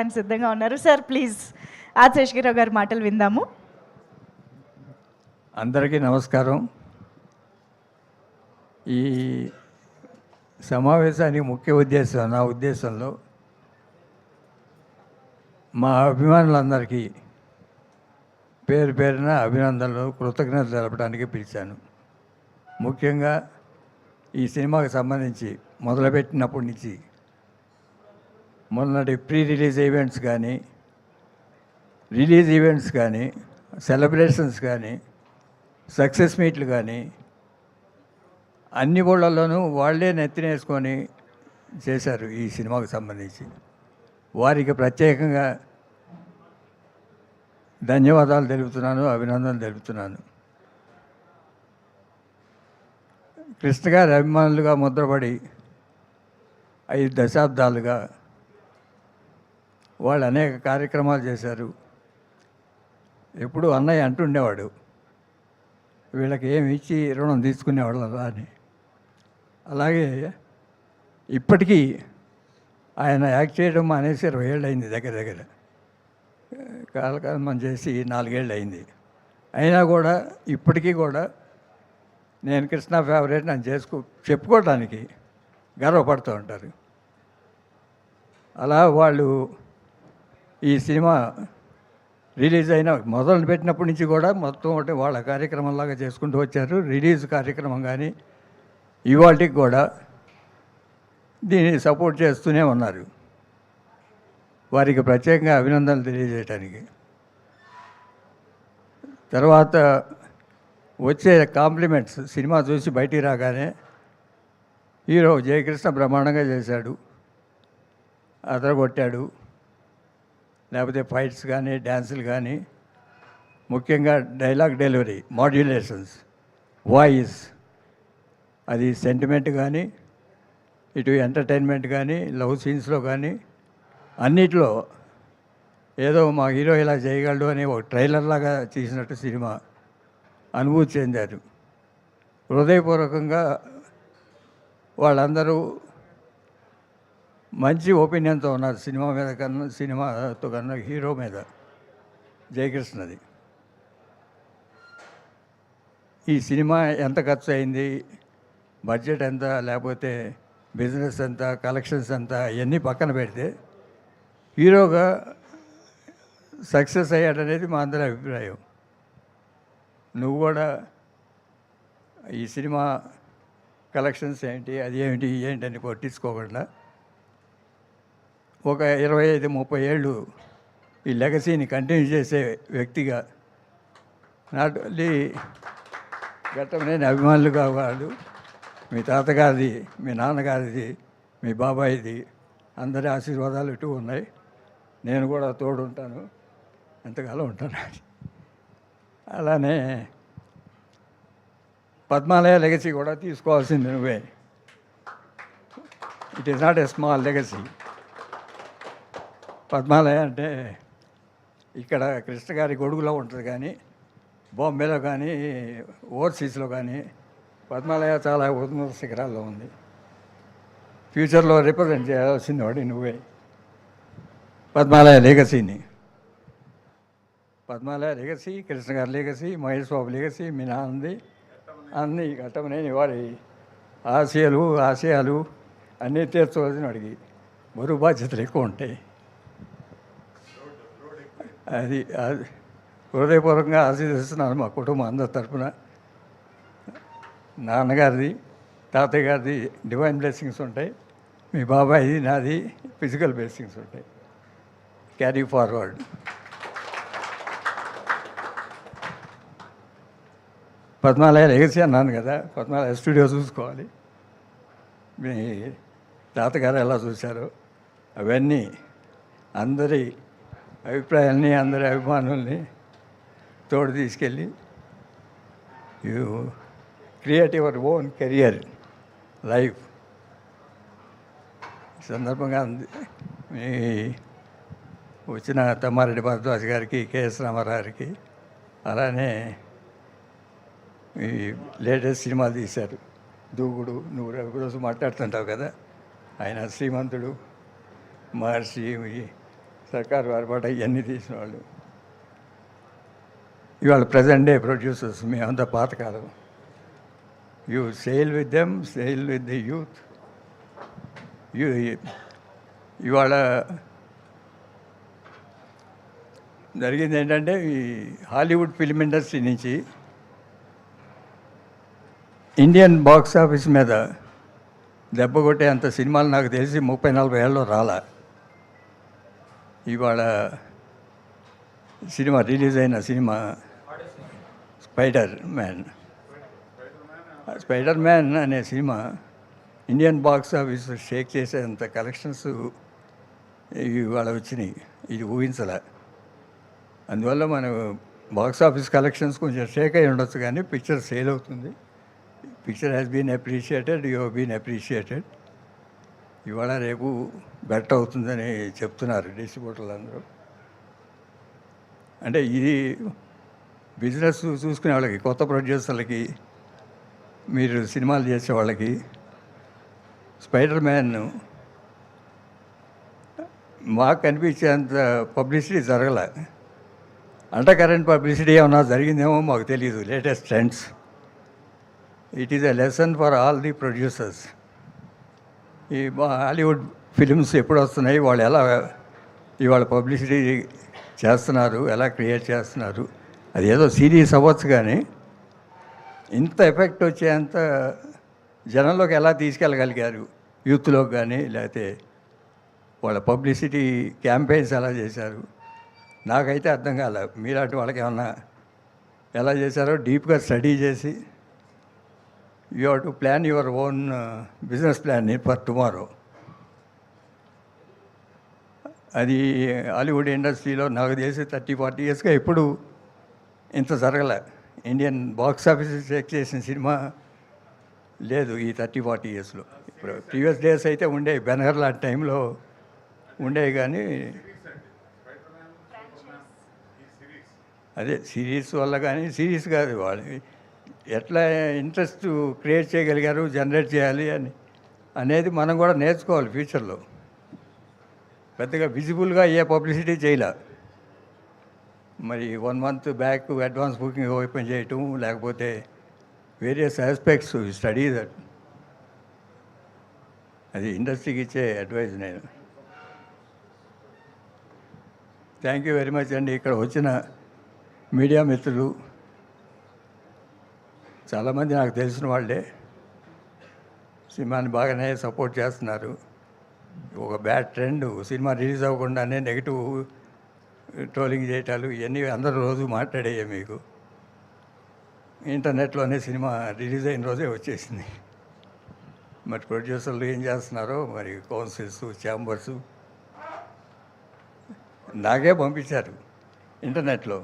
అని సిద్ధంగా ఉన్నారు. సార్ ప్లీజ్ ఆదిశేషగిరిరావు గారి మాటలు విందాము. అందరికీ నమస్కారం. ఈ సమావేశానికి ముఖ్య ఉద్దేశం, నా ఉద్దేశంలో మా అభిమానులందరికీ పేరు పేరున అభినందనలు, కృతజ్ఞతలు తెలపడానికి పిలిచాను. ముఖ్యంగా ఈ సినిమాకి సంబంధించి మొదలుపెట్టినప్పటి నుంచి మొన్నటి ప్రీ రిలీజ్ ఈవెంట్స్ కానీ, రిలీజ్ ఈవెంట్స్ కానీ, సెలబ్రేషన్స్ కానీ, సక్సెస్ మీట్లు కానీ అన్ని ఊళ్ళల్లోనూ వాళ్ళే నెత్తినేసుకొని చేశారు ఈ సినిమాకు సంబంధించి. వారికి ప్రత్యేకంగా ధన్యవాదాలు తెలుపుతున్నాను, అభినందనలు తెలుపుతున్నాను. కృష్ణ గారి అభిమానులుగా ముద్రపడి 5 దశాబ్దాలుగా వాళ్ళు అనేక కార్యక్రమాలు చేశారు. ఎప్పుడు అన్నయ్య అంటుండేవాడు, వీళ్ళకి ఏమి ఇచ్చి రుణం తీసుకునేవాళ్ళ అని. అలాగే ఇప్పటికీ ఆయన యాక్ట్ చేయడం మానేసి 20 ఏళ్ళు అయింది, దగ్గర దగ్గర కాలకాలం చేసి 4 ఏళ్ళు అయింది. అయినా కూడా ఇప్పటికీ కూడా నేను కృష్ణ ఫేవరెట్ అని చెప్పుకోవడానికి గర్వపడుతూ ఉంటారు. అలా వాళ్ళు ఈ సినిమా రిలీజ్ అయిన మొదలు పెట్టినప్పటి నుంచి కూడా మొత్తం ఒకటి వాళ్ళ కార్యక్రమంలాగా చేసుకుంటూ వచ్చారు. రిలీజ్ కార్యక్రమం కానీ ఇవాళకి కూడా దీన్ని సపోర్ట్ చేస్తూనే ఉన్నారు. వారికి ప్రత్యేకంగా అభినందనలు తెలియజేయటానికి. తర్వాత వచ్చే కాంప్లిమెంట్స్, సినిమా చూసి బయటికి రాగానే హీరో జయకృష్ణ బ్రహ్మాండంగా చేశాడు, అదరగొట్టాడు, లేకపోతే ఫైట్స్ కానీ, డ్యాన్సులు కానీ, ముఖ్యంగా డైలాగ్ డెలివరీ, మాడ్యులేషన్స్, వాయిస్, అది సెంటిమెంట్ కానీ, ఇటు ఎంటర్టైన్మెంట్ కానీ, లవ్ సీన్స్లో కానీ అన్నిట్లో ఏదో మా హీరో ఇలా చేయగలడు అని ఒక ట్రైలర్ లాగా తీసినట్టు సినిమా అనుభూతి చెందారు. హృదయపూర్వకంగా వాళ్ళందరూ మంచి ఒపీనియన్తో ఉన్నారు సినిమాతో కన్నా హీరో మీద, జయకృష్ణది. ఈ సినిమా ఎంత ఖర్చు అయింది, బడ్జెట్ ఎంత, లేకపోతే బిజినెస్ ఎంత, కలెక్షన్స్ ఎంత, ఇవన్నీ పక్కన పెడితే హీరోగా సక్సెస్ అయ్యాడనేది మా అందరి అభిప్రాయం. నువ్వు కూడా ఈ సినిమా కలెక్షన్స్ ఏంటి, అది ఏమిటి, ఏంటని పట్టించుకోకుండా ఒక 25-30 ఏళ్ళు ఈ లెగసీని కంటిన్యూ చేసే వ్యక్తిగా, నాట్ ఓన్లీ ఘట్టమనేని అభిమానులుగా వాళ్ళు, మీ తాతగారిది, మీ నాన్నగారిది, మీ బాబాయిది, అందరి ఆశీర్వాదాలు ఇటు ఉన్నాయి. నేను కూడా తోడుంటాను, ఎంతకాలం ఉంటాను. అలానే పద్మాలయ లెగసీ కూడా తీసుకోవాల్సింది నువ్వే. It is not a small legacy. Padmalaya అంటే ఇక్కడ కృష్ణ గారి గొడుగులో ఉంటుంది, కానీ బాంబేలో కానీ ఓవర్సీస్లో కానీ పద్మాలయ చాలా ఉన్నత శిఖరాల్లో ఉంది. ఫ్యూచర్లో రిప్రజెంట్ చేయాల్సింది వాడి నువ్వే పద్మాలయ లెగసీని. పద్మాలయ లెగసీ, కృష్ణ గారి లెగసీ, మహేష్ బాబు లెగసీ, మీ నాన్నది, అన్నీ ఘట్టమనేని వారి ఆశయాలు అన్నీ తీర్చవలసిన వాడికి బరువు బాధ్యతలు ఎక్కువ ఉంటాయి. అది హృదయపూర్వకంగా ఆశీర్వదిస్తున్నాను మా కుటుంబం అందరి తరఫున. నాన్నగారిది, తాతయ్య గారిది డివైన్ బ్లెస్సింగ్స్ ఉంటాయి, మీ బాబాయిది, నాది ఫిజికల్ బ్లెస్సింగ్స్ ఉంటాయి. Carry forward. పద్మాలయ లెగసీ అన్నాను కదా, పద్మాలయ స్టూడియో చూసుకోవాలి. మీ తాతగారు ఎలా చూశారో అవన్నీ అందరి అభిప్రాయాల్ని, అందరి అభిమానుల్ని తోడు తీసుకెళ్ళి you create your own career, life. ఈ సందర్భంగా మీ వచ్చిన తమ్మారెడ్డి భరద్వాజ్ గారికి, కెఎస్ రామారావు గారికి, అలానే ఈ లేటెస్ట్ సినిమాలు తీశారు, దూకుడు, నువ్వు రోజు మాట్లాడుతుంటావు కదా, ఆయన శ్రీమంతుడు, మహర్షి, సర్కారు వారి పాట ఇవన్నీ తీసిన వాళ్ళు ఇవాళ ప్రజెంట్ డే ప్రొడ్యూసర్స్ మేమంతా పాతకాలం. You sale with them, sale with the youth. ఇవాళ జరిగింది ఏంటంటే ఈ హాలీవుడ్ ఫిల్మ్ ఇండస్ట్రీ నుంచి ఇండియన్ బాక్స్ ఆఫీస్ మీద దెబ్బ కొట్టే అంత సినిమాలు నాకు తెలిసి 30-40 ఏళ్ళలో రాలా. ఇవాళ సినిమా రిలీజ్ అయిన సినిమా స్పైడర్ మ్యాన్ అనే cinema Indian box office Sheikh చేసేంత కలెక్షన్స్ ఇవాళ వచ్చినాయి. ఇది ఊహించలే. అందువల్ల మన బాక్స్ ఆఫీస్ కలెక్షన్స్ కొంచెం షేక్ అయి ఉండొచ్చు, కానీ పిక్చర్ సేల్ అవుతుంది. Picture has been appreciated, you have been appreciated. ఇవాళ రేపు బెటర్ అవుతుందని చెప్తున్నారు డిస్ట్రిబ్యూటర్లు అందరూ. అంటే ఇది బిజినెస్ చూసుకునే వాళ్ళకి, కొత్త ప్రొడ్యూసర్లకి, మీరు సినిమాలు చేసే వాళ్ళకి స్పైడర్ మ్యాన్ మాకు కనిపించేంత పబ్లిసిటీ జరగలే. అండర్ కరెంట్ పబ్లిసిటీ ఏమన్నా జరిగిందేమో మాకు తెలియదు. Latest trends. It is a lesson for all the producers. ఈ హాలీవుడ్ ఫిలిమ్స్ ఎప్పుడు వస్తున్నాయి, వాళ్ళు ఎలా ఇవాళ పబ్లిసిటీ చేస్తున్నారు, ఎలా క్రియేట్ చేస్తున్నారు. అది ఏదో సీరియస్ అవ్వచ్చు, కానీ ఇంత ఎఫెక్ట్ వచ్చేంత జనంలోకి ఎలా తీసుకెళ్ళగలిగారు, యూత్లోకి కానీ, లేకపోతే వాళ్ళ పబ్లిసిటీ క్యాంపెయిన్స్ ఎలా చేశారు, నాకైతే అర్థం కాలే. మీలాంటి వాళ్ళకి ఏమన్నా ఎలా చేశారో డీప్గా స్టడీ చేసి you have to plan your own business plan for tomorrow. అది హాలీవుడ్ ఇండస్ట్రీలో నాకు తెలిసి 30-40 ఇయర్స్గా ఎప్పుడు ఇంత జరగలే. ఇండియన్ బాక్స్ ఆఫీస్ చెక్ చేసిన సినిమా లేదు ఈ 30-40 ఇయర్స్లో. ఇప్పుడు ప్రీవియస్ డేస్ అయితే ఉండేవి, బెనహర్ లాంటి టైంలో ఉండేవి, కానీ అదే సిరీస్ వల్ల, కానీ సిరీస్ కాదు, వాళ్ళు ఎట్లా ఇంట్రెస్ట్ క్రియేట్ చేయగలిగారు, జనరేట్ చేయాలి అనేది మనం కూడా నేర్చుకోవాలి ఫ్యూచర్లో. పెద్దగా విజిబుల్గా ఏ పబ్లిసిటీ చేయలే. మరి 1 month back advance booking open చేయటం, లేకపోతే వేరియస్ ఆస్పెక్ట్స్ స్టడీ దట్. అది ఇండస్ట్రీకి ఇచ్చే అడ్వైజ్. నేను థ్యాంక్ యూ వెరీ మచ్ అండి. ఇక్కడ వచ్చిన మీడియా మిత్రులు చాలామంది నాకు తెలిసిన వాళ్ళే సినిమాని బాగానే సపోర్ట్ చేస్తున్నారు. ఒక బ్యాడ్ ట్రెండ్, సినిమా రిలీజ్ అవ్వకుండానే నెగిటివ్ ట్రోలింగ్ చేయటాలు, ఇవన్నీ అందరూ రోజు మాట్లాడేయే. మీకు ఇంటర్నెట్లోనే సినిమా రిలీజ్ అయిన రోజే వచ్చేసింది. మరి ప్రొడ్యూసర్లు ఏం చేస్తున్నారో, మరి కౌన్సిల్స్, ఛాంబర్సు నాకే పంపించారు ఇంటర్నెట్లో.